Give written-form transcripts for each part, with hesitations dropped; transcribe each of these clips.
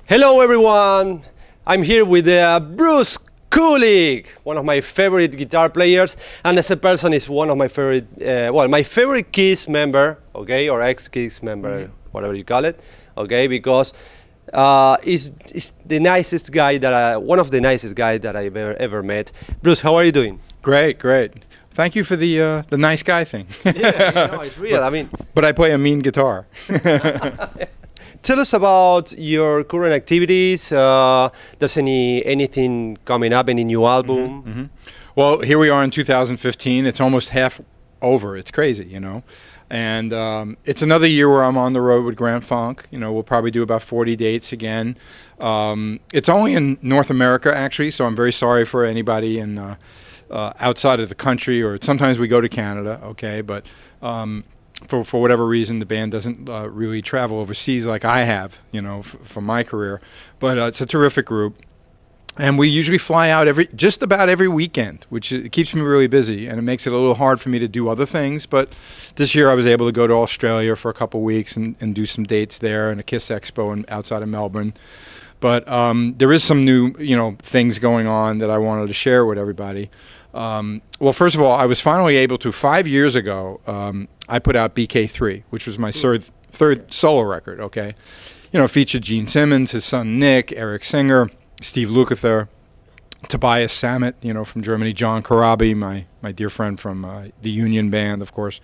Hello everyone, I'm here with Bruce Kulick, one of my favorite guitar players, and as a person is one of my favorite, my favorite Kiss member, okay, or ex-Kiss member, whatever you call it, okay, because he's the nicest guy one of the nicest guys that I've ever met. Bruce, how are you doing? Great. Thank you for the nice guy thing. Yeah, it's real. But I play a mean guitar. Tell us about your current activities. There's anything coming up, any new album? Well, here we are in 2015. It's almost half over. It's crazy, And it's another year where I'm on the road with Grand Funk. We'll probably do about 40 dates again. It's only in North America, actually, so I'm very sorry for anybody in outside of the country, or sometimes we go to Canada, okay, but for whatever reason the band doesn't really travel overseas like I have, for my career. But it's a terrific group, and we usually fly out just about every weekend, which keeps me really busy, and it makes it a little hard for me to do other things. But this year I was able to go to Australia for a couple of weeks and do some dates there, and a Kiss Expo outside of Melbourne. But there is some new, things going on that I wanted to share with everybody. Well, first of all, I was finally able to, 5 years ago, I put out BK3, which was my third solo record, okay? Featured Gene Simmons, his son Nick, Eric Singer, Steve Lukather, Tobias Sammet, from Germany, John Corabi, my dear friend from the Union Band, of course,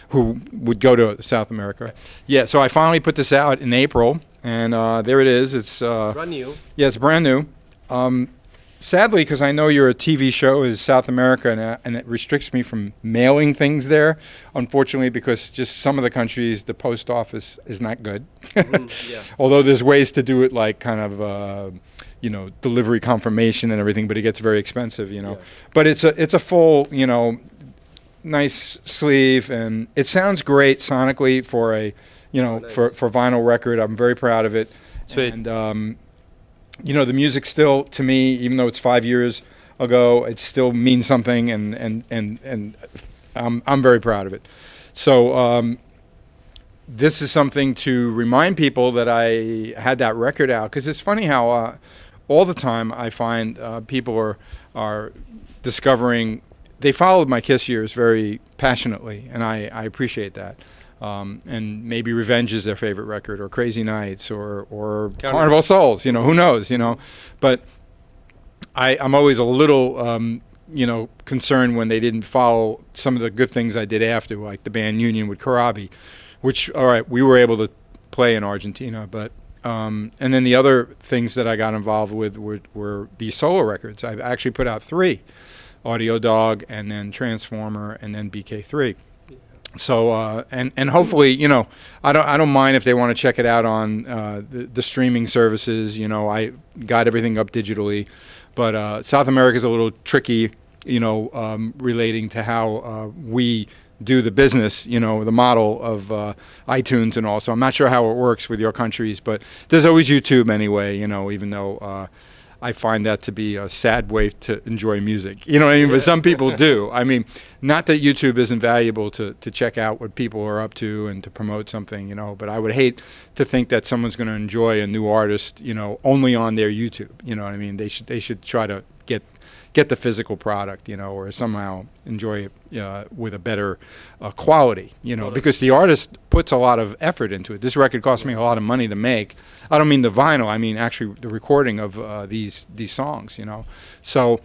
who would go to South America. Yeah, so I finally put this out in April, and there it is. It's brand new. Yeah, it's brand new. Sadly, because I know your TV show is South America, and it restricts me from mailing things there, unfortunately, because just some of the countries, the post office is not good. Yeah. Although there's ways to do it, like kind of, delivery confirmation and everything, but it gets very expensive, Yeah. But it's a full, nice sleeve, and it sounds great sonically for a, nice. for vinyl record. I'm very proud of it. Sweet. And, the music still, to me, even though it's 5 years ago, it still means something, and I'm very proud of it. So this is something to remind people that I had that record out, because it's funny how all the time I find people are discovering, they followed my Kiss years very passionately, and I appreciate that. And maybe Revenge is their favorite record, or Crazy Nights, or Carnival Souls, who knows, But I'm always a little, concerned when they didn't follow some of the good things I did after, like the band Union with Corabi, which, all right, we were able to play in Argentina, but and then the other things that I got involved with were these solo records. I actually put out 3, Audio Dog, and then Transformer, and then BK3. So and hopefully, I don't mind if they want to check it out on the streaming services. I got everything up digitally, but South America is a little tricky, relating to how we do the business, the model of iTunes and all. So I'm not sure how it works with your countries, but there's always YouTube anyway. Even though I find that to be a sad way to enjoy music. You know what I mean? But some people do. I mean, not that YouTube isn't valuable to check out what people are up to and to promote something, but I would hate to think that someone's going to enjoy a new artist, only on their YouTube. You know what I mean? They should try to get the physical product, or somehow enjoy it with a better quality, because the artist puts a lot of effort into it. This record cost me a lot of money to make. I don't mean the vinyl, I mean actually the recording of these songs, So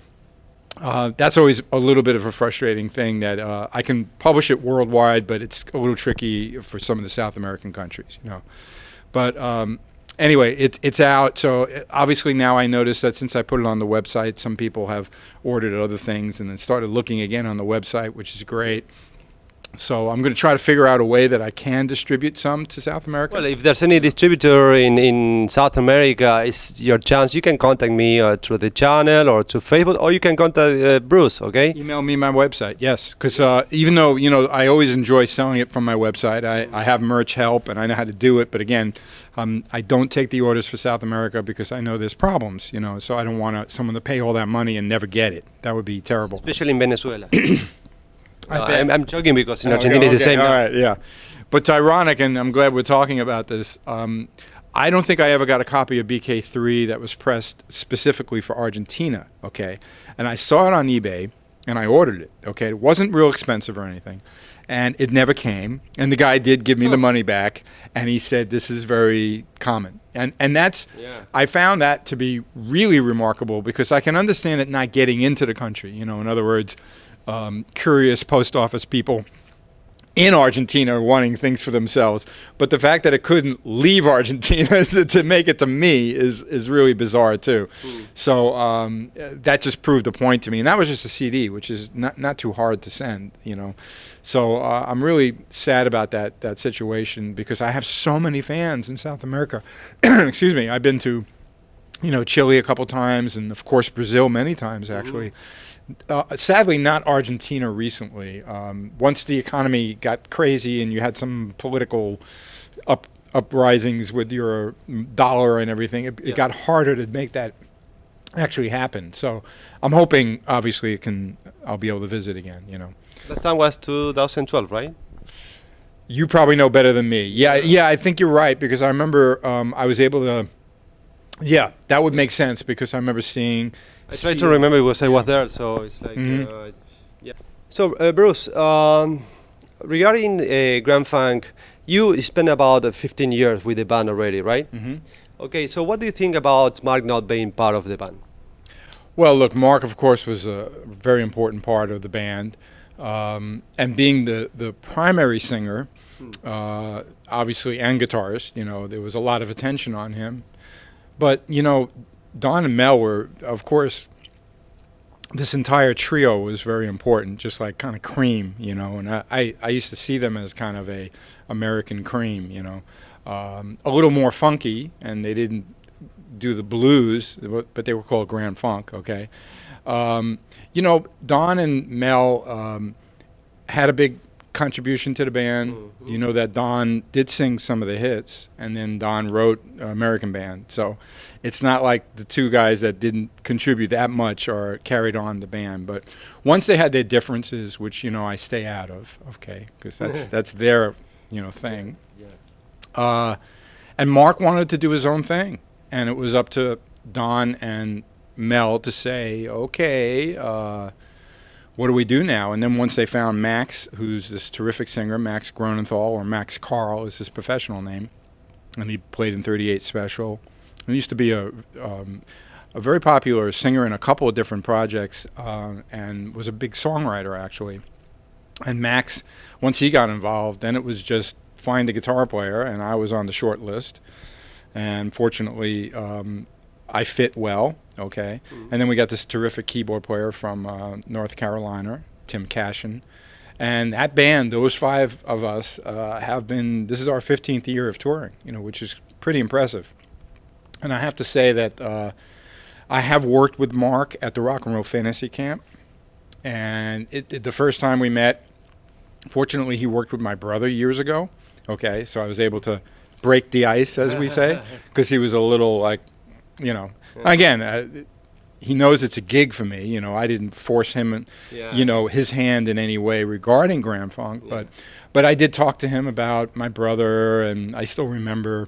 that's always a little bit of a frustrating thing, that I can publish it worldwide, but it's a little tricky for some of the South American countries, But anyway, it's out. So obviously now I notice that since I put it on the website, some people have ordered other things and then started looking again on the website, which is great. So I'm going to try to figure out a way that I can distribute some to South America. Well, if there's any distributor in South America, it's your chance. You can contact me through the channel or through Facebook, or you can contact Bruce, okay? Email me my website, yes. Because even though, I always enjoy selling it from my website, I have merch help and I know how to do it. But again, I don't take the orders for South America because I know there's problems, so I don't want someone to pay all that money and never get it. That would be terrible. Especially in Venezuela. I'm joking, because in Argentina it's the same. All right, yeah. But it's ironic, and I'm glad we're talking about this. I don't think I ever got a copy of BK3 that was pressed specifically for Argentina, okay? And I saw it on eBay, and I ordered it, okay? It wasn't real expensive or anything, and it never came. And the guy did give me the money back, and he said, this is very common. And that's, I found that to be really remarkable, because I can understand it not getting into the country. You know, in other words, curious post office people in Argentina are wanting things for themselves, but the fact that it couldn't leave Argentina to make it to me is really bizarre too. So that just proved a point to me, and that was just a CD, which is not too hard to send, you know. So I'm really sad about that situation, because I have so many fans in South America. Excuse me. I've been to, you know, Chile a couple times, and of course Brazil many times actually. Sadly, not Argentina recently. Once the economy got crazy and you had some political uprisings with your dollar and everything, it got harder to make that actually happen. So I'm hoping, obviously, I'll be able to visit again, you know. Last time was 2012, right? You probably know better than me. Yeah, I think you're right, because I remember I was able to, that would make sense, because I remember seeing... I try to remember because I was there, so it's like, So, Bruce, regarding Grand Funk, you spent about 15 years with the band already, right? Okay, so what do you think about Mark not being part of the band? Well, look, Mark, of course, was a very important part of the band, and being the primary singer, obviously, and guitarist, you know, there was a lot of attention on him. But, you know, Don and Mel were, of course, this entire trio was very important, just like kind of Cream, you know, and I used to see them as kind of a American Cream, you know, a little more funky, and they didn't do the blues, but they were called Grand Funk, okay. You know, Don and Mel had a big contribution to the band. You know that Don did sing some of the hits, and then Don wrote American Band. So it's not like the two guys that didn't contribute that much or carried on the band. But once they had their differences, which, you know, I stay out of, okay, because that's their, you know, thing. And Mark wanted to do his own thing, and it was up to Don and Mel to say, okay, what do we do now? And then once they found Max, who's this terrific singer, Max Gronenthal, or Max Carl is his professional name, and he played in 38 Special. He used to be a very popular singer in a couple of different projects, and was a big songwriter, actually. And Max, once he got involved, then it was just find a guitar player, and I was on the short list. And fortunately, I fit well, okay. And then we got this terrific keyboard player from North Carolina, Tim Cashin. And that band, those five of us, have been, this is our 15th year of touring, you know, which is pretty impressive. And I have to say that I have worked with Mark at the Rock and Roll Fantasy Camp. And the first time we met, fortunately, he worked with my brother years ago, okay. So I was able to break the ice, as we say, because he was a little like, you know, again, he knows it's a gig for me. You know, I didn't force him, you know, his hand in any way regarding Grand Funk. But I did talk to him about my brother, and I still remember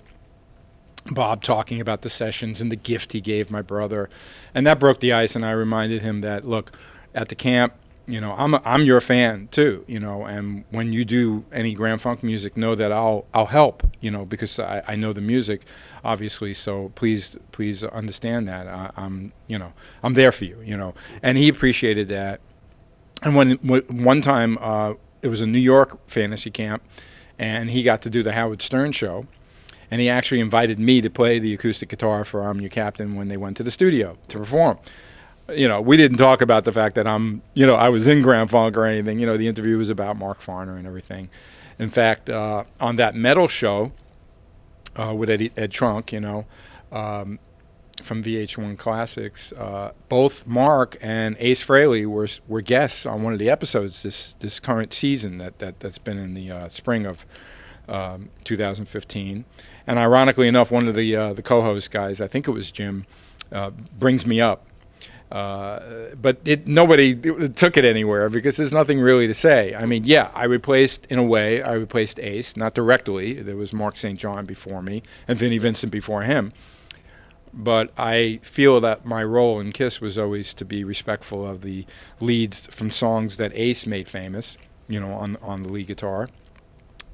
Bob talking about the sessions and the gift he gave my brother. And that broke the ice, and I reminded him that, look, at the camp, you know, I'm your fan too, you know, and when you do any Grand Funk music, know that I'll help, you know, because I know the music, obviously. So please understand that I'm there for you, you know. And he appreciated that. And when one time it was a New York fantasy camp, and he got to do the Howard Stern show, and he actually invited me to play the acoustic guitar for I'm Your Captain when they went to the studio to perform. You know, we didn't talk about the fact that I was in Grand Funk or anything. You know, the interview was about Mark Farner and everything. In fact, on that metal show with Ed Trunk, you know, from VH1 Classics, both Mark and Ace Frehley were guests on one of the episodes this current season that's been in the spring of 2015. And ironically enough, one of the co-host guys, I think it was Jim, brings me up. But nobody took it anywhere because there's nothing really to say. I mean, yeah, I replaced Ace, not directly. There was Mark St. John before me and Vinnie Vincent before him. But I feel that my role in KISS was always to be respectful of the leads from songs that Ace made famous, on the lead guitar.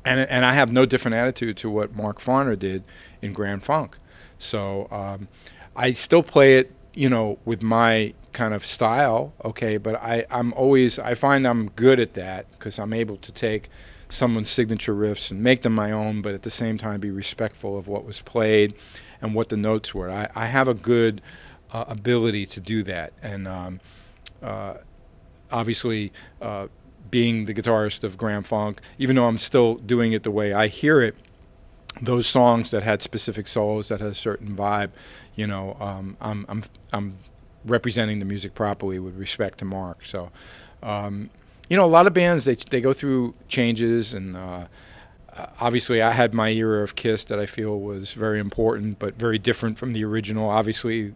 And I have no different attitude to what Mark Farner did in Grand Funk. So I still play it, with my kind of style, okay, but I find I'm good at that because I'm able to take someone's signature riffs and make them my own, but at the same time be respectful of what was played and what the notes were. I have a good ability to do that, and obviously being the guitarist of Grand Funk, even though I'm still doing it the way I hear it, those songs that had specific solos, that had a certain vibe, I'm representing the music properly with respect to Mark. So, a lot of bands, they go through changes, and obviously I had my era of KISS that I feel was very important, but very different from the original. Obviously,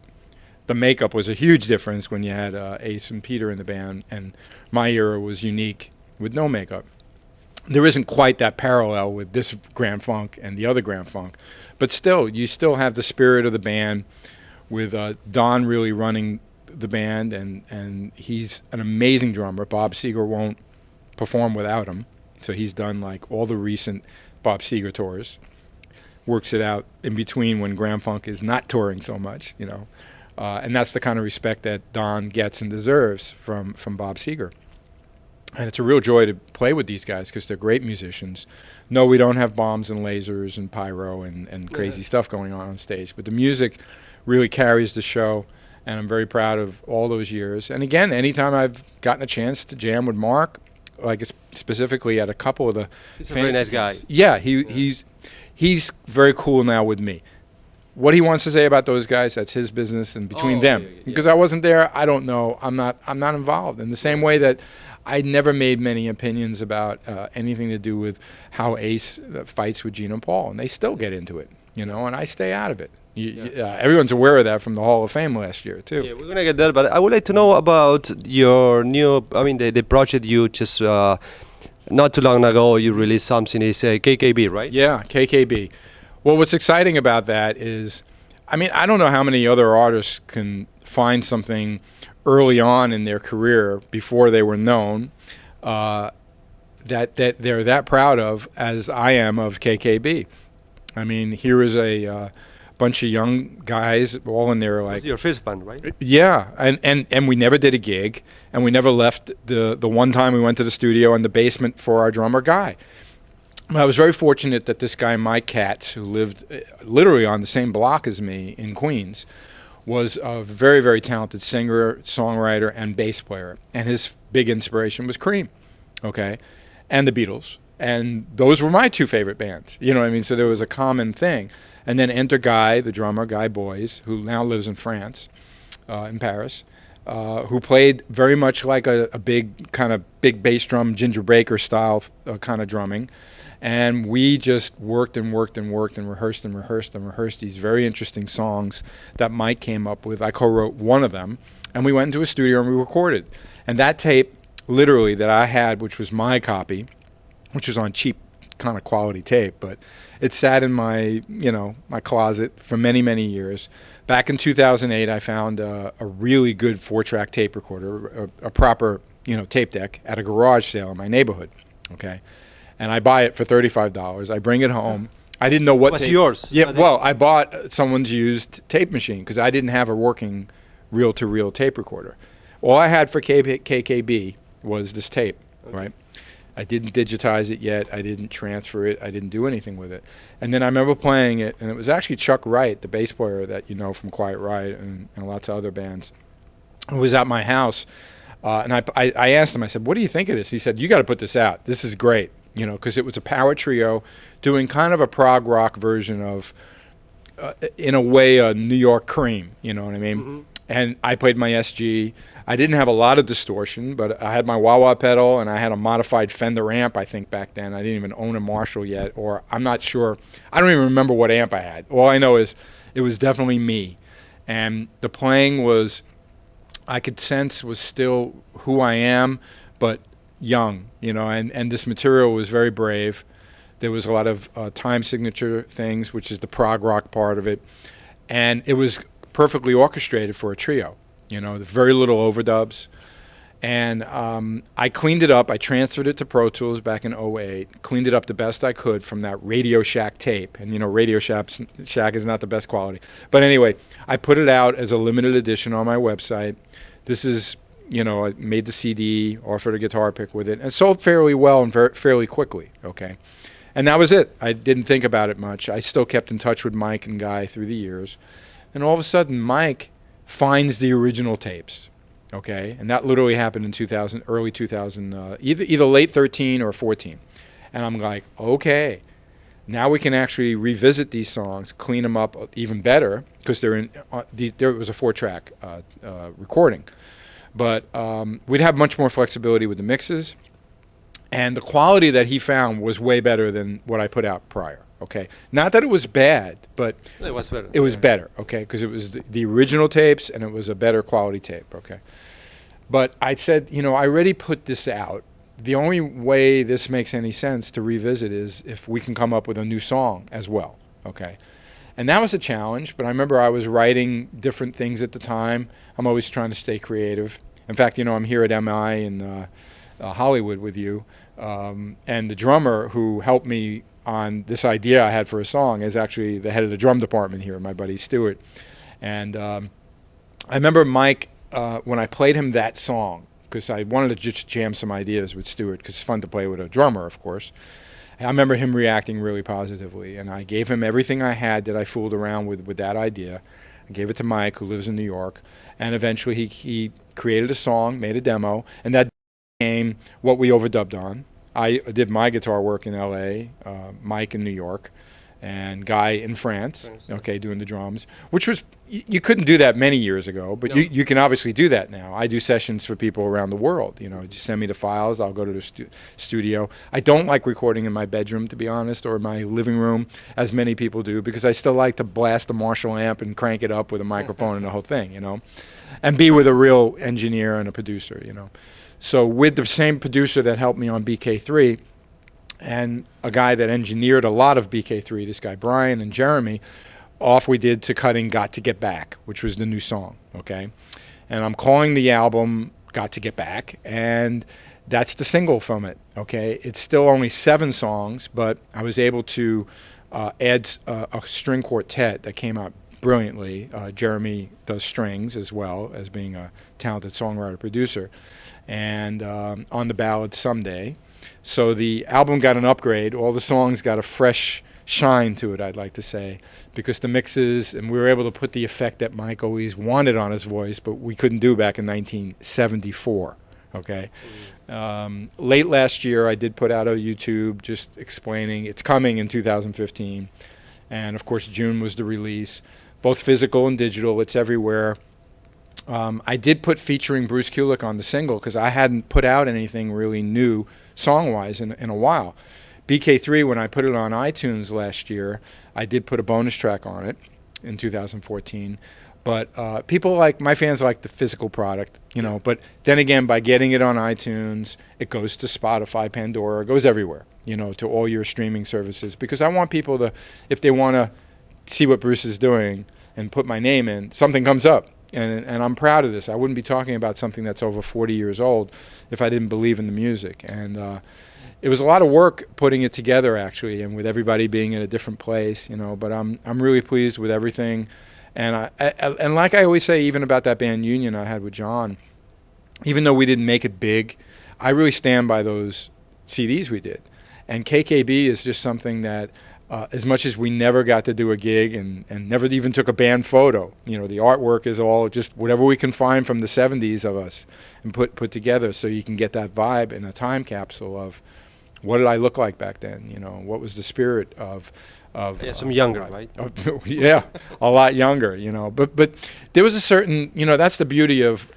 the makeup was a huge difference when you had Ace and Peter in the band, and my era was unique with no makeup. There isn't quite that parallel with this Grand Funk and the other Grand Funk, but still, you still have the spirit of the band with Don really running the band, and he's an amazing drummer. Bob Seger won't perform without him, so he's done like all the recent Bob Seger tours, works it out in between when Grand Funk is not touring so much, and that's the kind of respect that Don gets and deserves from Bob Seger. And it's a real joy to play with these guys because they're great musicians. No, we don't have bombs and lasers and pyro and crazy stuff going on stage, but the music really carries the show, and I'm very proud of all those years. And again, anytime I've gotten a chance to jam with Mark, like specifically at a couple of the... He's a very nice guy. Yeah, he's very cool now with me. What he wants to say about those guys, that's his business and between them. Yeah. Because I wasn't there, I don't know. I'm not involved. In the same way that I never made many opinions about anything to do with how Ace fights with Gene and Paul, and they still get into it, and I stay out of it. Everyone's aware of that from the Hall of Fame last year, too. Yeah, we're going to get there, but I would like to know about your new, the project you just, not too long ago, you released something, it's KKB, right? Yeah, KKB. Well, what's exciting about that is, I don't know how many other artists can find something early on in their career before they were known that they're that proud of as I am of KKB. Here is a bunch of young guys all in there like... That's your first band, right? Yeah, and we never did a gig, and we never left the one time we went to the studio in the basement for our drummer Guy. I was very fortunate that this guy, Mike Katz, who lived literally on the same block as me in Queens, was a very, very talented singer, songwriter, and bass player. And his big inspiration was Cream, okay, and the Beatles. And those were my two favorite bands, So there was a common thing. And then enter Guy, the drummer, Guy Boys, who now lives in France, in Paris, who played very much like a big bass drum, Ginger Baker style kind of drumming. And we just worked and rehearsed these very interesting songs that Mike came up with. I co-wrote one of them, and we went into a studio and we recorded. And that tape, literally, that I had, which was my copy, which was on cheap kind of quality tape, but it sat in my, my closet for many, many years. Back in 2008, I found a really good 4-track tape recorder, a proper, tape deck at a garage sale in my neighborhood, okay? And I buy it for $35. I bring it home. I didn't know what tape. What's yours? Yeah, well, I bought someone's used tape machine because I didn't have a working reel-to-reel tape recorder. All I had for KKB was this tape, right? I didn't digitize it yet. I didn't transfer it. I didn't do anything with it. And then I remember playing it, and it was actually Chuck Wright, the bass player that you know from Quiet Riot and lots of other bands, who was at my house. And I asked him, I said, what do you think of this? He said, you got to put this out. This is great. Because it was a power trio doing kind of a prog rock version of, in a way, a New York Cream, you know what I mean? Mm-hmm. And I played my SG. I didn't have a lot of distortion, but I had my wah-wah pedal, and I had a modified Fender amp, I think, back then. I didn't even own a Marshall yet, or I'm not sure. I don't even remember what amp I had. All I know is it was definitely me. And the playing was I could sense was still who I am, but young, and this material was very brave. There was a lot of time signature things, which is the prog rock part of it, and it was perfectly orchestrated for a trio, very little overdubs. And I cleaned it up. I transferred it to Pro Tools back in '08, cleaned it up the best I could from that Radio Shack tape. And, Radio Shack is not the best quality. But anyway, I put it out as a limited edition on my website. This is, I made the CD, offered a guitar pick with it, and it sold fairly well and fairly quickly, okay? And that was it. I didn't think about it much. I still kept in touch with Mike and Guy through the years. And all of a sudden, Mike finds the original tapes. Okay, and that literally happened in early 2000, either late 13 or 14. And I'm like, okay, now we can actually revisit these songs, clean them up even better, because there was a 4-track recording. But we'd have much more flexibility with the mixes, and the quality that he found was way better than what I put out prior. Okay, not that it was bad, but it was better. It was better, okay, because it was the original tapes, and it was a better quality tape, okay. But I said, I already put this out. The only way this makes any sense to revisit is if we can come up with a new song as well, okay. And that was a challenge, but I remember I was writing different things at the time. I'm always trying to stay creative. In fact, I'm here at MI in Hollywood with you, and the drummer who helped me on this idea I had for a song is actually the head of the drum department here, my buddy Stuart. And I remember Mike, when I played him that song, because I wanted to just jam some ideas with Stuart, because it's fun to play with a drummer, of course. I remember him reacting really positively, and I gave him everything I had that I fooled around with that idea. I gave it to Mike, who lives in New York, and eventually he created a song, made a demo, and that became what we overdubbed on. I did my guitar work in L.A., Mike in New York, and Guy in France, okay, doing the drums, which was, you couldn't do that many years ago, but no. you can obviously do that now. I do sessions for people around the world, just send me the files, I'll go to the studio. I don't like recording in my bedroom, to be honest, or my living room, as many people do, because I still like to blast the Marshall amp and crank it up with a microphone and the whole thing, and be with a real engineer and a producer, So with the same producer that helped me on BK3, and a guy that engineered a lot of BK3, this guy Brian and Jeremy, off we did to cutting Got to Get Back, which was the new song, okay? And I'm calling the album Got to Get Back, and that's the single from it, okay? It's still only 7 songs, but I was able to add a string quartet that came out brilliantly. Jeremy does strings as well as being a talented songwriter-producer, and on the ballad Someday. So the album got an upgrade. All the songs got a fresh shine to it, I'd like to say, because the mixes, and we were able to put the effect that Mike always wanted on his voice, but we couldn't do back in 1974, okay? Late last year, I did put out a YouTube just explaining it's coming in 2015, and of course June was the release, both physical and digital. It's everywhere. I did put featuring Bruce Kulick on the single because I hadn't put out anything really new song-wise in a while. BK3, when I put it on iTunes last year, I did put a bonus track on it in 2014. But people my fans like the physical product, But then again, by getting it on iTunes, it goes to Spotify, Pandora, it goes everywhere, to all your streaming services. Because I want people to, if they want to see what Bruce is doing and put my name in, something comes up. And I'm proud of this. I wouldn't be talking about something that's over 40 years old if I didn't believe in the music. And it was a lot of work putting it together, actually, and with everybody being in a different place, But I'm really pleased with everything. And and like I always say, even about that band Union I had with John, even though we didn't make it big, I really stand by those CDs we did. And KKB is just something that, as much as we never got to do a gig and never even took a band photo, the artwork is all just whatever we can find from the 70s of us and put together so you can get that vibe in a time capsule of what did I look like back then, what was the spirit of some younger, right? Yeah, a lot younger, But there was a certain, that's the beauty of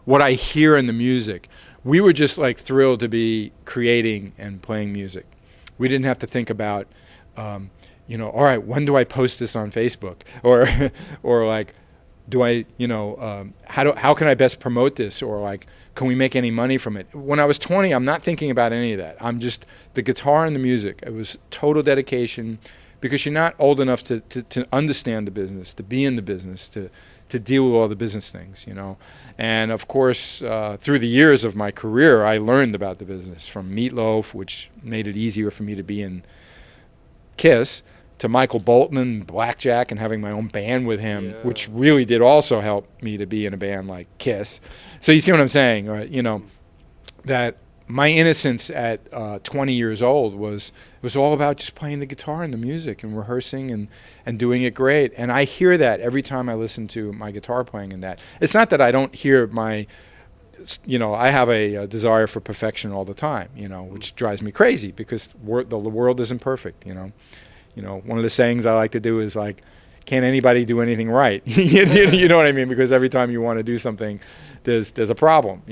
what I hear in the music. We were just thrilled to be creating and playing music. We didn't have to think about, all right, when do I post this on Facebook? Or do I, how can I best promote this, or like, can we make any money from it? When I was 20, I'm not thinking about any of that. I'm just the guitar and the music. It was total dedication, because you're not old enough to understand the business, to be in the business, to deal with all the business things, And of course, through the years of my career, I learned about the business, from Meatloaf, which made it easier for me to be in Kiss, to Michael Bolton and Blackjack and having my own band with him, which really did also help me to be in a band like Kiss. So you see what I'm saying, right? That my innocence at 20 years old was all about just playing the guitar and the music and rehearsing and doing it great. And I hear that every time I listen to my guitar playing and that. It's not that I don't hear my, I have a desire for perfection all the time, which drives me crazy, because the world isn't perfect, One of the sayings I like to do is like, can't anybody do anything right? You know what I mean? Because every time you want to do something, there's a problem,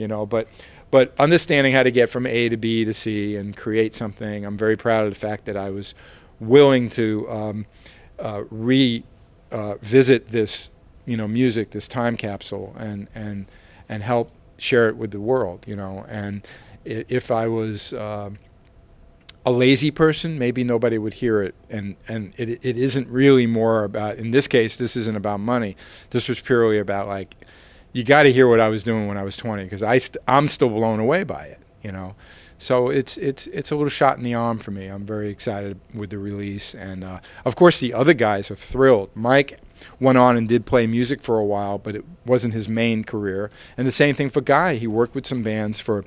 But understanding how to get from A to B to C and create something, I'm very proud of the fact that I was willing to revisit this, music, this time capsule, and help share it with the world, And if I was a lazy person, maybe nobody would hear it, and it isn't really more about, in this case, this isn't about money. This was purely about, like, you got to hear what I was doing when I was 20, because I'm still blown away by it, So it's a little shot in the arm for me. I'm very excited with the release, and of course the other guys are thrilled. Mike went on and did play music for a while, but it wasn't his main career. And the same thing for Guy. He worked with some bands for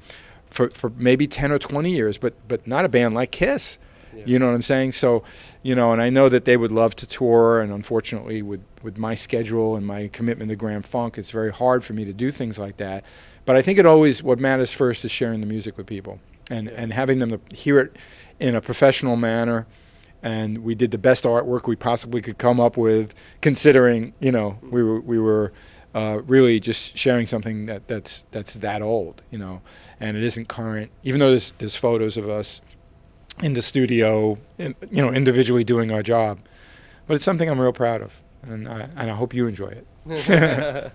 maybe 10 or 20 years, but not a band like Kiss. Yeah. You know what I'm saying? So, and I know that they would love to tour, and unfortunately with my schedule and my commitment to Grand Funk, it's very hard for me to do things like that. But I think what matters first is sharing the music with people and having them hear it in a professional manner. And we did the best artwork we possibly could come up with, considering, we were really just sharing something that's that old, and it isn't current. Even though there's photos of us in the studio, individually doing our job, but it's something I'm real proud of, and I hope you enjoy it.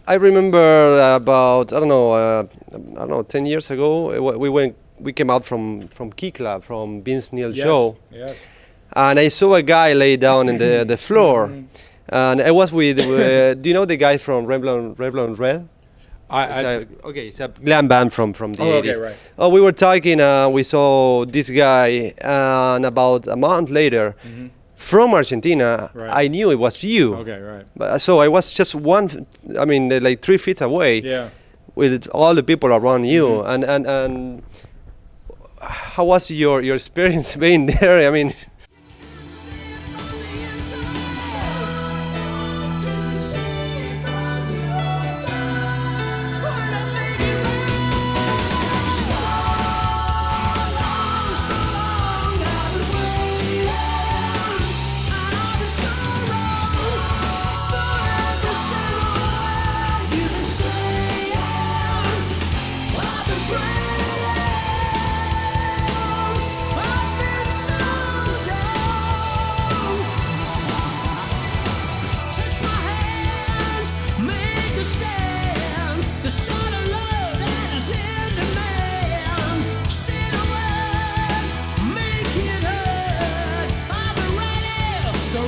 I remember about I don't know 10 years ago we came out from Kikla, from Vince Neil's show, and I saw a guy lay down in the floor. And I was with, do you know the guy from Revlon Red? It's a glam band from the 80s. Okay, right. Oh, we were talking, we saw this guy, and about a month later, from Argentina, I knew it was you. Okay, right. But, so I was just like 3 feet away, with all the people around you, and how was your experience being there? I mean. The